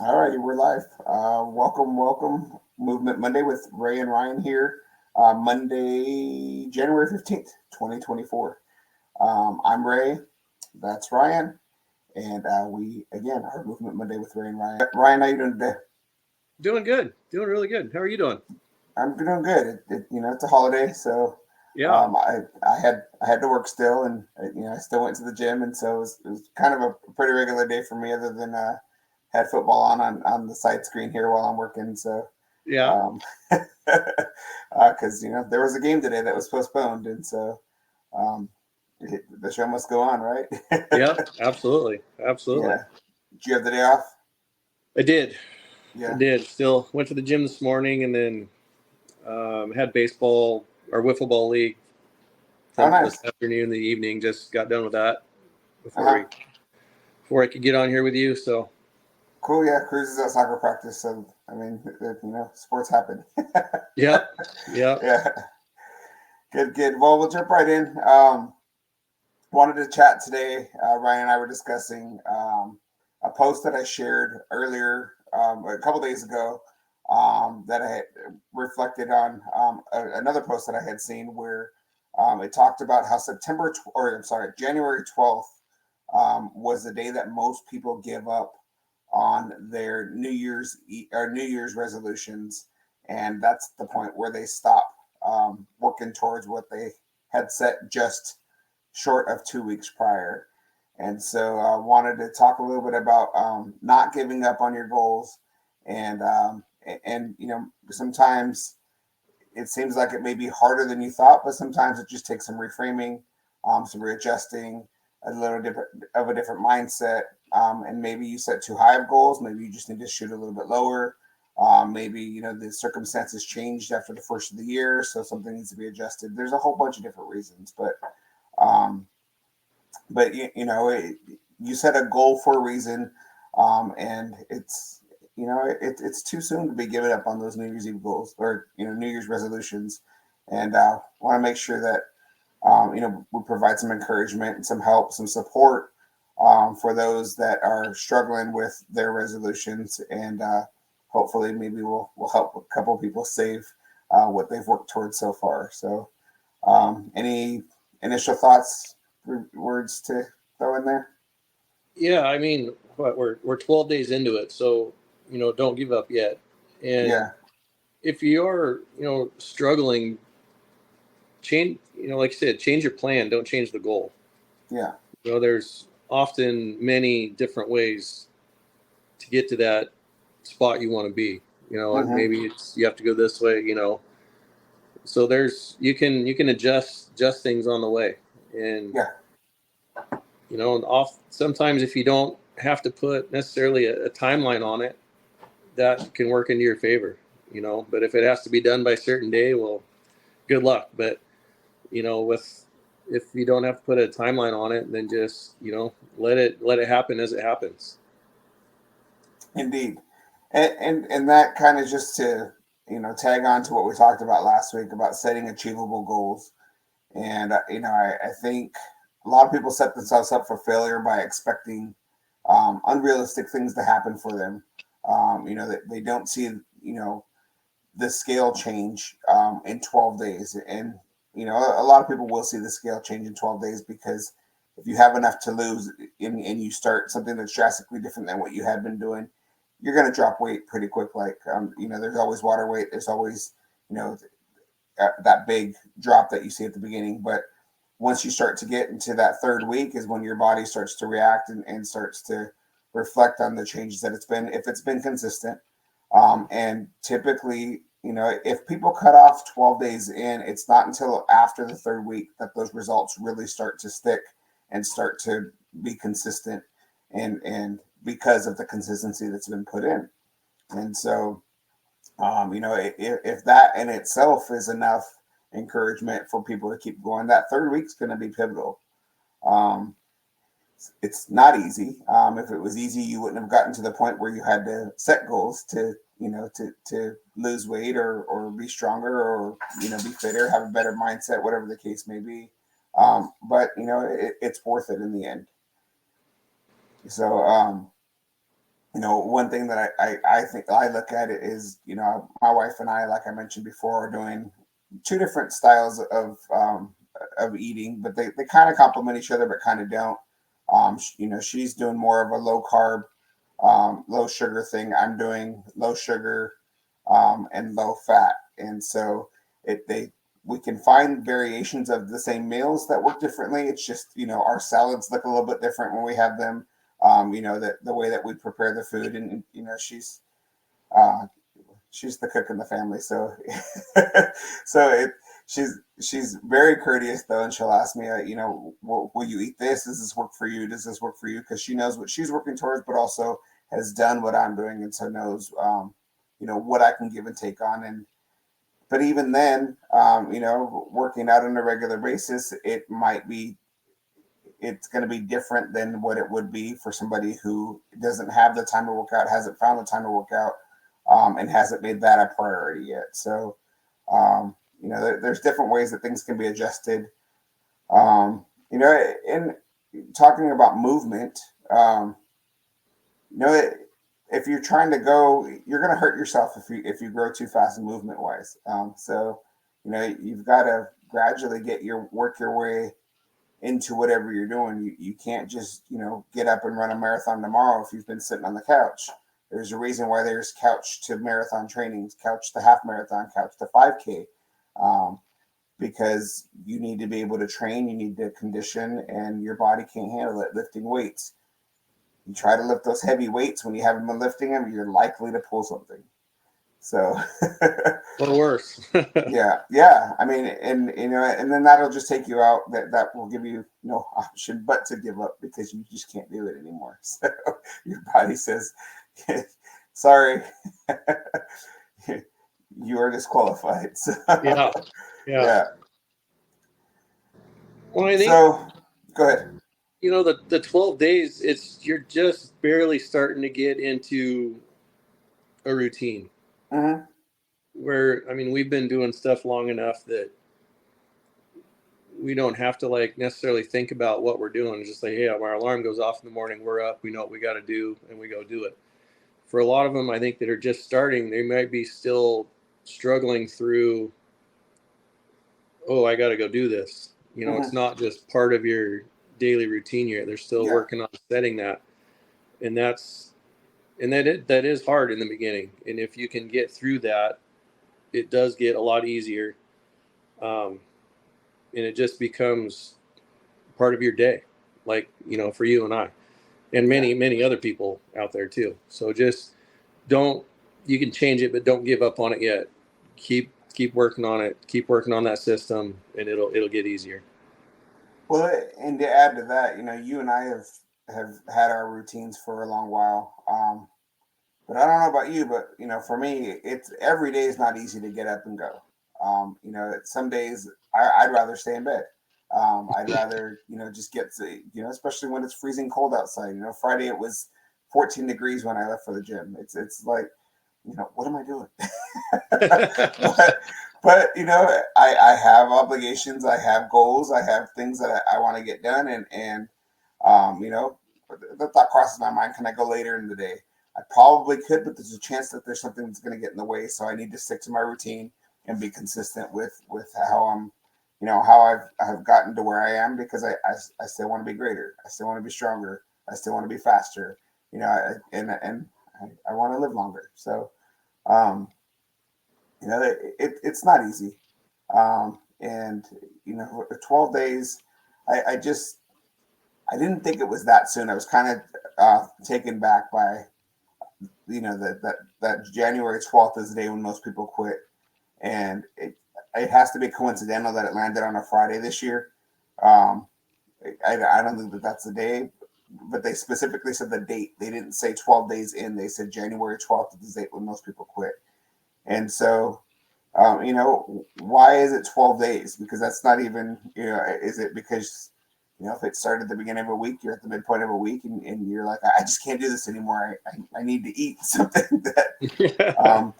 All righty, we're live. Welcome. Movement Monday with Ray and Ryan here. Monday, January 15th, 2024. I'm Ray. That's Ryan. And we, again, are Movement Monday with Ray and Ryan. Ryan, how you doing today? Doing good. Doing really good. How are you doing? I'm doing good. It's a holiday, so Yeah. I had to work still, and I still went to the gym, and so it was kind of a pretty regular day for me, other than had football on the side screen here while I'm working. So Yeah. um, because there was a game today that was postponed, and so um, the show must go on, right? Yeah. Absolutely. Absolutely. Yeah. Did you have the day off? I did. I Yeah. did. Still went to the gym this morning and then had baseball or wiffle ball league Oh, this nice. afternoon, in the evening. Just got done with that Uh before huh. we before I could get on here with you. So Cool. Yeah. Cruz is at soccer practice, so I mean, sports happen. yep. Yep. Yeah. Good. Good. Well, we'll jump right in. Wanted to chat today. Ryan and I were discussing a post that I shared earlier a couple days ago that I had reflected on another post that I had seen where it talked about how January 12th was the day that most people give up on their New Year's resolutions, and that's the point where they stop working towards what they had set just short of 2 weeks prior. And so I wanted to talk a little bit about not giving up on your goals, and sometimes it seems like it may be harder than you thought, but sometimes it just takes some reframing, some readjusting, a little different mindset, and maybe you set too high of goals. Maybe you just need to shoot a little bit lower. Maybe the circumstances changed after the first of the year, so something needs to be adjusted. There's a whole bunch of different reasons, um, but you set a goal for a reason, and it's too soon to be giving up on those New Year's Eve goals or New Year's resolutions, and want to make sure that we provide some encouragement and some help, some support for those that are struggling with their resolutions, and hopefully maybe we'll help a couple of people save what they've worked towards so far. So, any initial thoughts, words to throw in there? Yeah. I mean, we're 12 days into it, so don't give up yet. And Yeah, if you're struggling, change, like I said, change your plan, don't change the goal. yeah, There's often many different ways to get to that spot you want to be. mm-hmm. Maybe it's you have to go this way. So there's you can adjust things on the way, and Yeah, and off sometimes if you don't have to put necessarily a timeline on it, that can work into your favor. But if it has to be done by a certain day, well, good luck. But with if you don't have to put a timeline on it, then just let it happen as it happens. indeed, and that kind of just to tag on to what we talked about last week about setting achievable goals. And I think a lot of people set themselves up for failure by expecting unrealistic things to happen for them. That they don't see the scale change in 12 days, and a lot of people will see the scale change in 12 days because if you have enough to lose and you start something that's drastically different than what you had been doing, you're going to drop weight pretty quick. Like there's always water weight. There's always you know that big drop that you see at the beginning. But once you start to get into that third week is when your body starts to react and starts to reflect on the changes that it's been, if it's been consistent. And typically, if people cut off 12 days in, it's not until after the third week that those results really start to stick and start to be consistent, and because of the consistency that's been put in. And so if that in itself is enough encouragement for people to keep going, that third week's going to be pivotal. Um, it's not easy. If it was easy, you wouldn't have gotten to the point where you had to set goals to, to lose weight or be stronger or, be fitter, have a better mindset, whatever the case may be. But, it's worth it in the end. So, one thing that I think I look at it is, my wife and I, like I mentioned before, are doing two different styles of eating, but they kind of complement each other, but kind of don't. She's doing more of a low carb, low sugar thing. I'm doing low sugar, and low fat, and so we can find variations of the same meals that work differently. It's just, our salads look a little bit different when we have them. The way that we prepare the food, and uh, she's the cook in the family, so so she's very courteous though, and she'll ask me, will you eat this? Does this work for you? Does this work for you? Because she knows what she's working towards, but also has done what I'm doing, and so knows, what I can give and take on. And but even then, working out on a regular basis, it's going to be different than what it would be for somebody who doesn't have the time to work out, hasn't found the time to work out, and hasn't made that a priority yet. So, there's different ways that things can be adjusted. In talking about movement, you know, if you're trying to go, you're going to hurt yourself if you grow too fast movement wise. So, you've got to gradually work your way into whatever you're doing. You can't just, get up and run a marathon tomorrow if you've been sitting on the couch. There's a reason why there's couch to marathon trainings, couch to half marathon, couch to 5K, because you need to be able to train, you need to condition, and your body can't handle it lifting weights. You try to lift those heavy weights when you haven't been lifting them, you're likely to pull something. So, or worse. yeah. I mean, and then that'll just take you out. That will give you no option but to give up, because you just can't do it anymore. So your body says, "Sorry, you are disqualified." So, yeah. Well, I think, so go ahead. The 12 days, you're just barely starting to get into a routine. Mm-hmm. Where, I mean, we've been doing stuff long enough that we don't have to necessarily think about what we're doing. It's just like, hey, our alarm goes off in the morning, we're up, we know what we got to do, and we go do it. For a lot of them, I think, that are just starting, they might be still struggling through, oh, I got to go do this. Mm-hmm. It's not just part of your daily routine yet. They're still working on setting that. And that is hard in the beginning. And if you can get through that, it does get a lot easier. And it just becomes part of your day, for you and I, and many other people out there too. So just you can change it, but don't give up on it yet. Keep working on it. Keep working on that system, and it'll get easier. Well, and to add to that, you and I have had our routines for a long while. But I don't know about you, but for me, it's every day is not easy to get up and go. Some days I'd rather stay in bed. I'd rather just get to, especially when it's freezing cold outside. Friday it was 14 degrees when I left for the gym. It's like, what am I doing? but I have obligations, I have goals, I have things that I want to get done, and the thought crosses my mind: can I go later in the day? I probably could, but there's a chance that there's something that's going to get in the way. So I need to stick to my routine and be consistent with how I'm, how I've gotten to where I am, because I still want to be greater. I still want to be stronger. I still want to be faster. And I want to live longer. So, it's not easy. And 12 days, I didn't think it was that soon. I was kind of taken back by that January 12th is the day when most people quit, and it has to be coincidental that it landed on a Friday this year. I don't think that that's the day, but they specifically said the date. They didn't say 12 days in. They said January 12th is the date when most people quit. And so, why is it 12 days? Because that's not even, is it because, if it started at the beginning of a week, you're at the midpoint of a week, and you're like, I just can't do this anymore. I need to eat something that,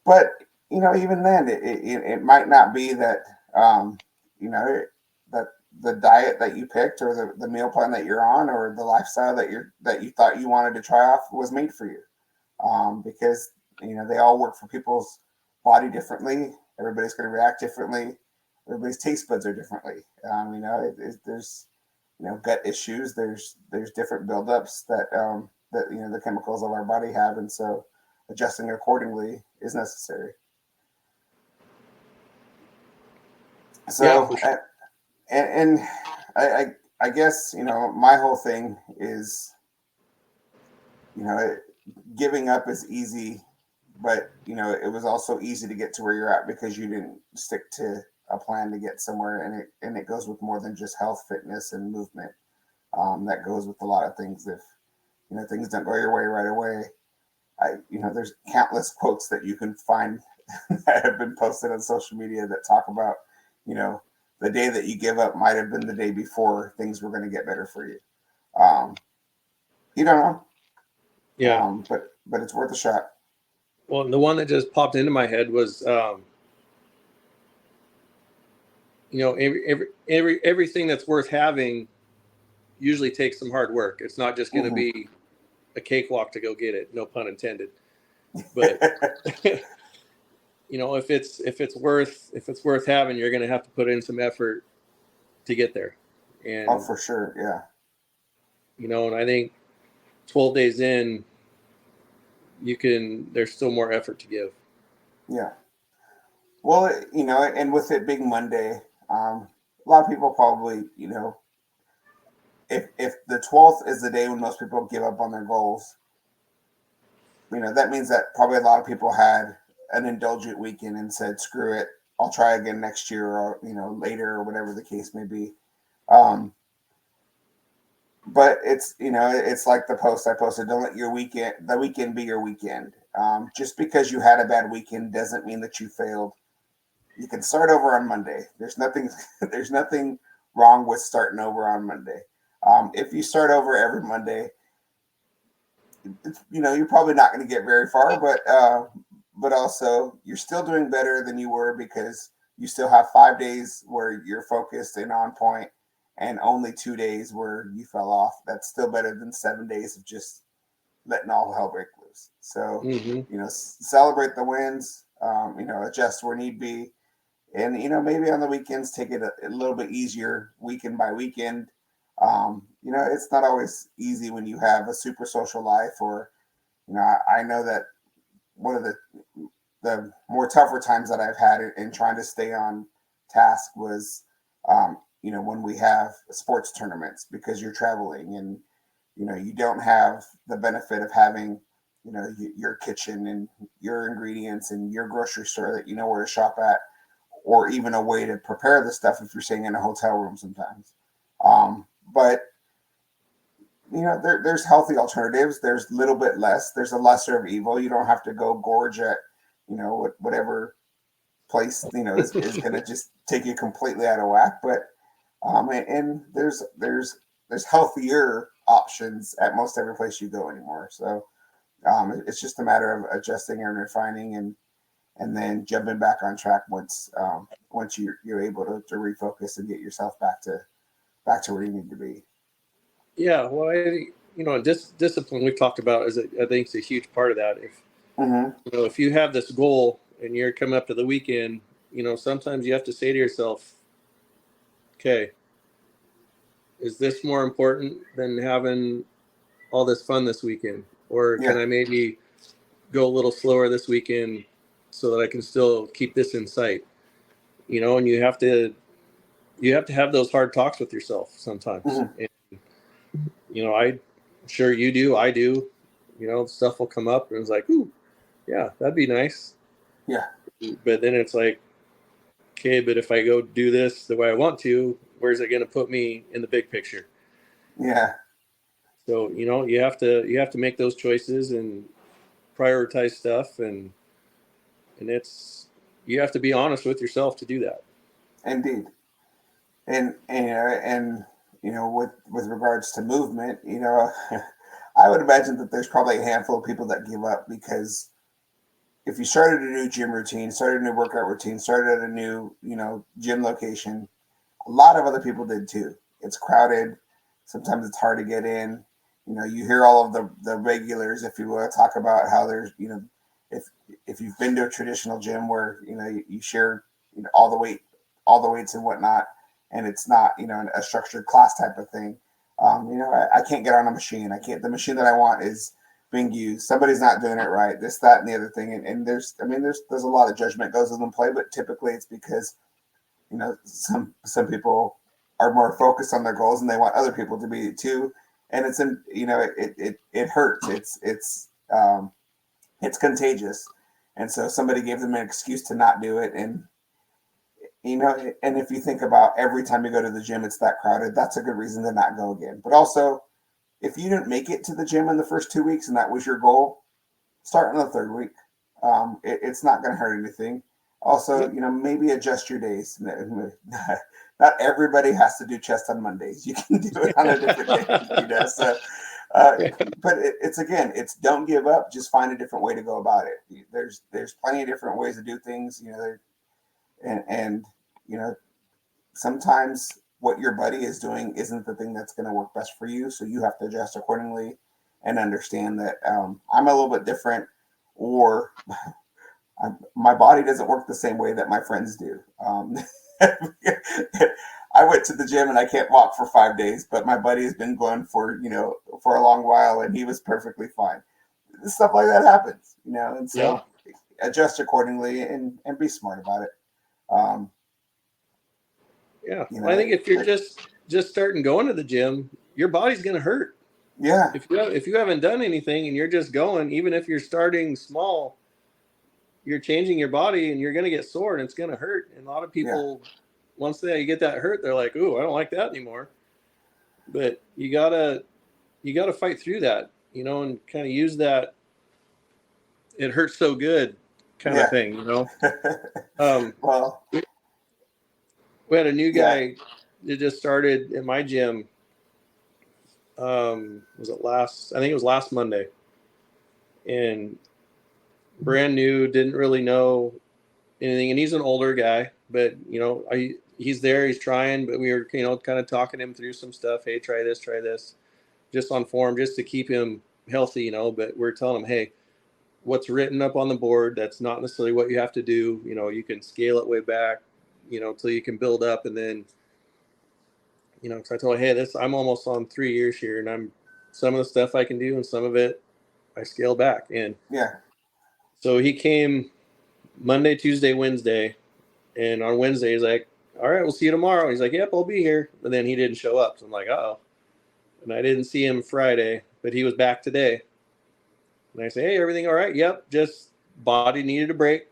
but, even then, it might not be that, that the diet that you picked, or the meal plan that you're on, or the lifestyle that you thought you wanted to try off was made for you. Because they all work for people's body differently. Everybody's going to react differently. Everybody's taste buds are differently. There's gut issues. There's different buildups that the chemicals of our body have, and so adjusting accordingly is necessary. So, for sure. and I guess my whole thing is giving up is easy, but it was also easy to get to where you're at because you didn't stick to a plan to get somewhere, and it goes with more than just health, fitness, and movement. That goes with a lot of things. If things don't go your way right away, there's countless quotes that you can find that have been posted on social media that talk about the day that you give up might have been the day before things were going to get better for you. You don't know. Yeah. But it's worth a shot. Well, the one that just popped into my head was, everything that's worth having usually takes some hard work. It's not just going to be a cakewalk to go get it. No pun intended. But if it's worth having, you're going to have to put in some effort to get there. And for sure, yeah. And I think 12 days in, there's still more effort to give. Yeah. Well, and with it being Monday, a lot of people probably, if the 12th is the day when most people give up on their goals, that means that probably a lot of people had an indulgent weekend and said, screw it, I'll try again next year, or, later, or whatever the case may be. But it's like the post I posted, don't let the weekend be your weekend. Just because you had a bad weekend doesn't mean that you failed. You can start over on Monday. There's nothing wrong with starting over on Monday. If you start over every Monday, you're probably not going to get very far, but also you're still doing better than you were because you still have 5 days where you're focused and on point, and only 2 days where you fell off. That's still better than 7 days of just letting all hell break loose. So, celebrate the wins, adjust where need be. And, maybe on the weekends, take it a little bit easier weekend by weekend. It's not always easy when you have a super social life, or, I know that one of the more tougher times that I've had in trying to stay on task was, when we have sports tournaments, because you're traveling and, you don't have the benefit of having, your kitchen and your ingredients and your grocery store that you know where to shop at, or even a way to prepare the stuff if you're staying in a hotel room sometimes. But there's healthy alternatives. There's a little bit less. There's a lesser of evil. You don't have to go gorge at, whatever place, is going to just take you completely out of whack. But and there's healthier options at most every place you go anymore. So it's just a matter of adjusting and refining, and then jumping back on track once you're able to refocus and get yourself back to where you need to be. Yeah, well, discipline we've talked about I think is a huge part of that. If you have this goal and you're coming up to the weekend, sometimes you have to say to yourself, okay, is this more important than having all this fun this weekend? Or can I maybe go a little slower this weekend so that I can still keep this in sight? And you have to have those hard talks with yourself sometimes. And, I'm sure you do, I do, stuff will come up and it's like, ooh, yeah, that'd be nice. Yeah. But then it's like, okay, but if I go do this the way I want to, where's it going to put me in the big picture? Yeah. So, you have to make those choices and prioritize stuff, and you have to be honest with yourself to do that. Indeed. And with regards to movement, I would imagine that there's probably a handful of people that give up because if you started a new gym routine, started a new workout routine, started at a new, gym location, a lot of other people did too. It's crowded. Sometimes it's hard to get in. You hear all of the regulars, if you will, talk about how there's, if you've been to a traditional gym where, you share, all the weights and whatnot, and it's not, a structured class type of thing. I can't get on a machine. The machine that I want is being used. Somebody's not doing it right. This, that, and the other thing. And there's a lot of judgment goes into play, but typically it's because, some people are more focused on their goals and they want other people to be too. And it hurts. It's contagious. And so somebody gave them an excuse to not do it. And, and if you think about every time you go to the gym, it's that crowded, that's a good reason to not go again. But also, if you didn't make it to the gym in the first 2 weeks and that was your goal, start in the third week. It's not going to hurt anything. Also, maybe adjust your days. Not everybody has to do chest on Mondays. You can do it on a different day. So, but it's don't give up. Just find a different way to go about it. There's plenty of different ways to do things. And sometimes what your buddy is doing isn't the thing that's going to work best for you. So you have to adjust accordingly and understand that I'm a little bit different, or my body doesn't work the same way that my friends do. I went to the gym and I can't walk for 5 days, but my buddy has been going for a long while and he was perfectly fine. Stuff like that happens, and so adjust accordingly and be smart about it. I think if you're just starting going to the gym, your body's going to hurt. Yeah. If you haven't done anything and you're just going, even if you're starting small, you're changing your body and you're going to get sore and it's going to hurt. And a lot of people, once they get that hurt, they're like, "Ooh, I don't like that anymore." But you gotta fight through that, and kind of use that "it hurts so good" kind of thing, Well, we had a new guy that just started at my gym. Was it last? I think it was last Monday, and brand new, didn't really know anything. And he's an older guy, but he's there, he's trying. But we were, kind of talking him through some stuff. Hey, try this, just on form, just to keep him healthy, But we're telling him, hey, what's written up on the board, that's not necessarily what you have to do. You can scale it way back, till you can build up, and then. Because I told him, hey, I'm almost on 3 years here, and some of the stuff I can do, and some of it I scale back. And so he came Monday, Tuesday, Wednesday, and on Wednesday he's like, "All right, we'll see you tomorrow." He's like, "Yep, I'll be here." But then he didn't show up, so I'm like, "Uh-oh." And I didn't see him Friday, but he was back today. And I say, "Hey, everything all right?" "Yep, just body needed a break."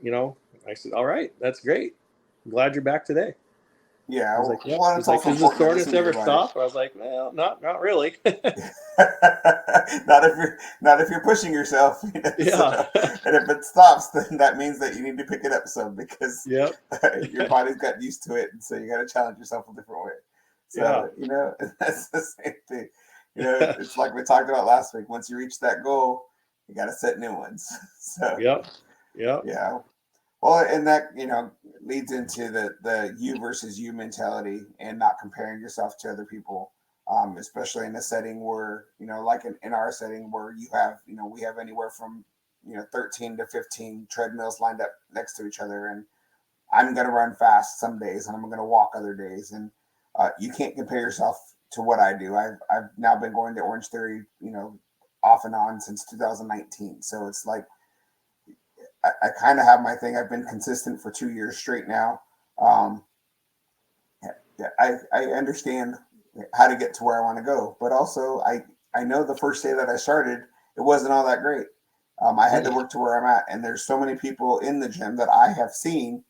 I said, "All right, that's great. I'm glad you're back today." Yeah. I was like, "Yep." Well, He's like, "Does the soreness ever stop?" I was like, "Well, not really." not if you're pushing yourself. So, and if it stops, then that means that you need to pick it up some, because your body's got used to it, and so you got to challenge yourself a different way. So that's the same thing. It's like we talked about last week. Once you reach that goal, you got to set new ones. So yeah. Well, and that leads into the you versus you mentality, and not comparing yourself to other people, especially in a setting where like in our setting where you have we have anywhere from 13 to 15 treadmills lined up next to each other, and I'm going to run fast some days and I'm going to walk other days, and you can't compare yourself to what I do. I've now been going to Orange Theory off and on since 2019, so it's like I kind of have my thing. I've been consistent for 2 years straight now. I understand how to get to where I want to go, but also I know the first day that I started, it wasn't all that great. I had to work to where I'm at, and there's so many people in the gym that I have seen,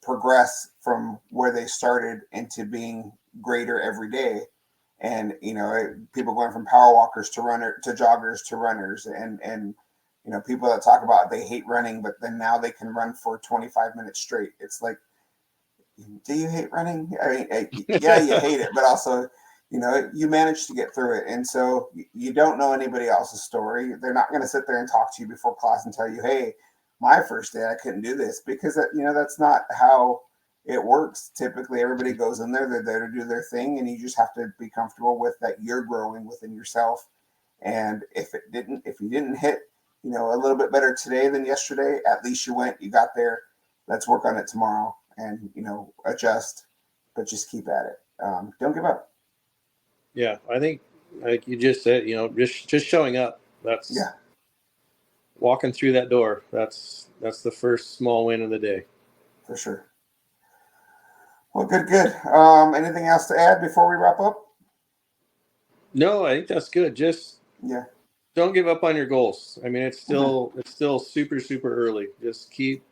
progress from where they started into being greater every day. And people going from power walkers to joggers to runners, and people that talk about they hate running, but then now they can run for 25 minutes straight. It's like, do you hate running? I mean, yeah, you hate it, but also, you managed to get through it. And so you don't know anybody else's story. They're not going to sit there and talk to you before class and tell you, hey, my first day, I couldn't do this, because that's not how it works. Typically, everybody goes in there, they're there to do their thing, and you just have to be comfortable with that you're growing within yourself. And if you didn't hit, a little bit better today than yesterday, at least you went, you got there. Let's work on it tomorrow and, adjust, but just keep at it. Don't give up. Yeah, I think like you just said, just showing up. That's Yeah, walking through that door. That's the first small win of the day. for sure. Well, good. Anything else to add before we wrap up? No, I think that's good. Just Yeah. don't give up on your goals. I mean, it's still super super early. Just keep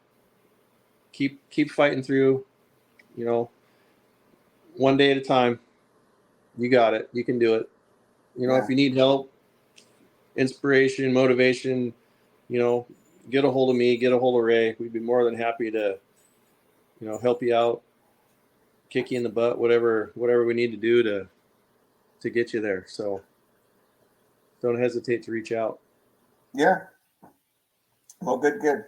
fighting through. One day at a time. You got it. You can do it. Yeah. If you need help, inspiration, motivation, get a hold of me, get a hold of Ray. We'd be more than happy to, help you out, kick you in the butt, whatever we need to do to get you there. So don't hesitate to reach out. Yeah. Well, good.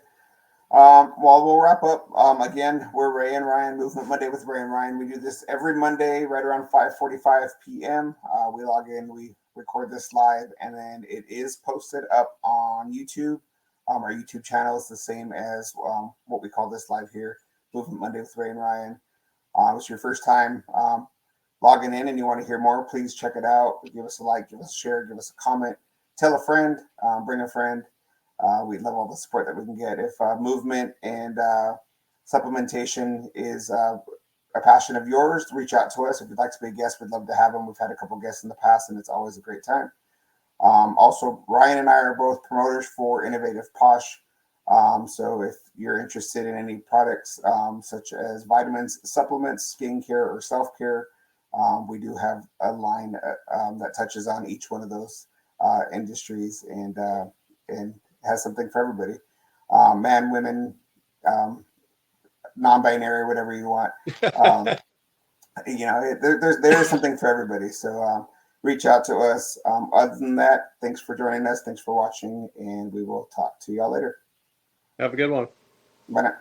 Well, we'll wrap up. Again, we're Ray and Ryan, Movement Monday with Ray and Ryan. We do this every Monday right around 5:45 p.m. We log in, we record this live, and then it is posted up on YouTube. Our YouTube channel is the same as what we call this live here, Movement Monday with Ray and Ryan. If it's your first time logging in and you want to hear more, please check it out. Give us a like, give us a share, give us a comment. Tell a friend, bring a friend. We love all the support that we can get. If movement and supplementation is a passion of yours, reach out to us. If you'd like to be a guest, we'd love to have them. We've had a couple guests in the past, and it's always a great time. Also, Ryan and I are both promoters for Innovative Posh. So if you're interested in any products such as vitamins, supplements, skincare, or self-care, we do have a line that touches on each one of those industries and has something for everybody. Man, women, non-binary, whatever you want. There is something for everybody. So reach out to us. Other than that, thanks for joining us. Thanks for watching, and we will talk to y'all later. Have a good one. Bye now.